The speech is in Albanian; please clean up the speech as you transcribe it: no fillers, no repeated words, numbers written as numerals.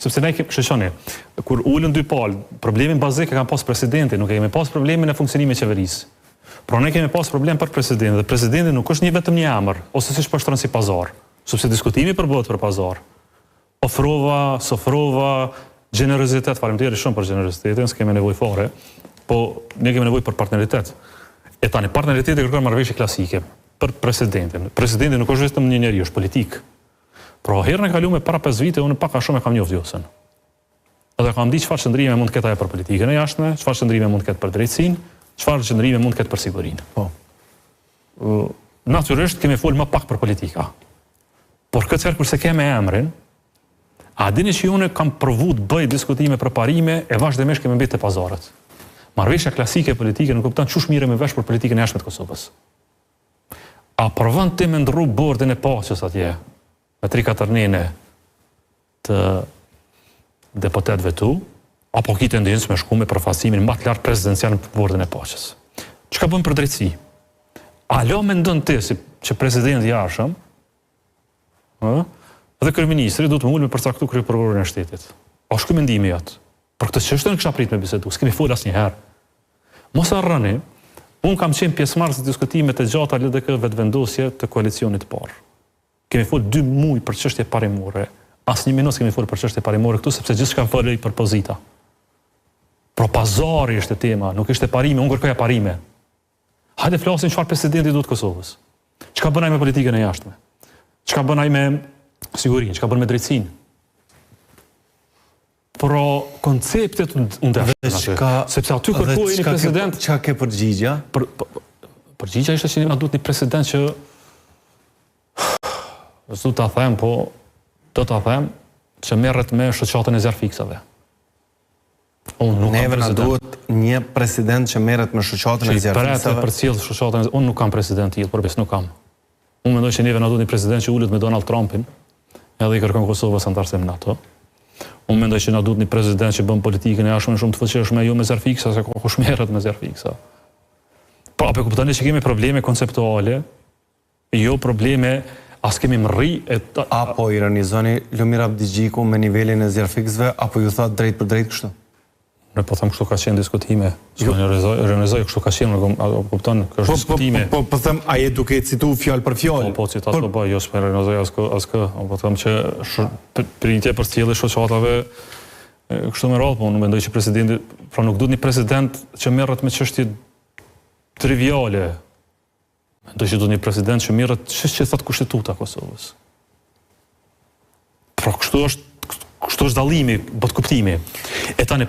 Sepse ne shëshoni, kur ullën dy palë, problemin bazik e kam pas presidenti, nuk e kemi pas problemin e funksionimit e qeverisë. Pra ne kemi pas problem për presidentin, dhe presidenti nuk është një vetëm një emër, ose si shpështron si pazar, sepse diskutimi përbëhet për pazar. Ofrova, sofrova, generozitet, faleminderit shumë për generozitetin, s'kemi nevojë fare, po ne kemi nevojë për partneritet. E tani, partneriteti kërkon marrëveshje klasike për presidentin. Presidenti nuk është vetëm një njeri, është politik. Pra herën e kaluar para 5 vite unë pak a shumë e kam njoft Vjosën. Edhe kam di çfarë qëndrime mund të ketë ajo për politikën e jashtme, çfarë qëndrime mund të ketë për drejtësinë, çfarë qëndrime mund të ketë për sigurinë. Po. Natyrisht kemi fol më pak për politika. Por këtë herë kurse kemi emrin, a dini që unë kam provu të bëj diskutime për parime e vazhdimisht kemi mbetë te pazaret. Marrëveshja klasike politike nuk kupton çush mirë me vesh për politikën e jashtme të Kosovës. A provon ti me ndrru bordin e paqes atje? Me 3-4 nene të deputetëve tu, apo ki tendencë me shku me përfasimin më të lartë prezidencial në bordin e paqes. Çka bën për drejtësi? A lo mendon ti që presidenti i jashtëm, dhe kryeministri duhet të ulë me përcaktu kryeprokurorin e shtetit? A është ky mendimi jot? Për këtë çështje nuk kisha prit me bisedu, s'kemi fol asnjëherë. Mos harroni, unë kam qenë pjesëmarrës në diskutimet e gjata LDK vetëvendosje të koalicionit të parë. Kemi fol 2 muaj për çështje parimore. Asnjë minutë kemi fol për çështje parimore këtu sepse gjithçka folej për pozita. Pra pazari është tema, nuk ishte parime, unë kërkoja parime. Hajde flasim çfarë presidenti duhet Kosovës. Çka bën ai me politikën e jashtme? Çka bën ai me sigurinë, çka bën me drejtësinë? Pro konceptet sepse aty kërkoi një president. Çka ke përgjigja? Përgjigja ishte që na duhet një president që do ta them, po do ta them që merret me shoqatën e zjarfiksave. Neve na duhet një president që merret me shoqatën e zjarfiksave. Për cilë shoqatën, unë nuk kam president tillë, por nuk kam. Unë mendoj që neve na duhet një president që ulet me Donald Trumpin, edhe i kërkon Kosovës antarësim në NATO. Unë mendoj që na duhet një president që bën politikën e jashtme shumë të fuqishme, jo me zjarfiksa, se kush merret me zjarfiksa. Po apo kuptoni që kemi probleme konceptuale, jo probleme. As kemi mrri apo ironizoni Lumir Abdigjiku me nivelin e zjarfiksve, apo ju thot drejt për drejt kështu? Ne po them kështu ka qenë diskutime. Ironizoj kështu ka qenë, kupton, kjo është diskutime. Po them, a je duke citu fjalë për fjalë? Po citat po bëj, jo s'po ironizoj askë, po them që pritje për sjellje shoqatave kështu me radhë, po unë mendoj që presidenti, pra nuk duhet një president që merret me çështje triviale. Do që do një president që mirët që thot kushtetuta Kosovës. Pra kështu është dallimi, bot kuptimi. E tani për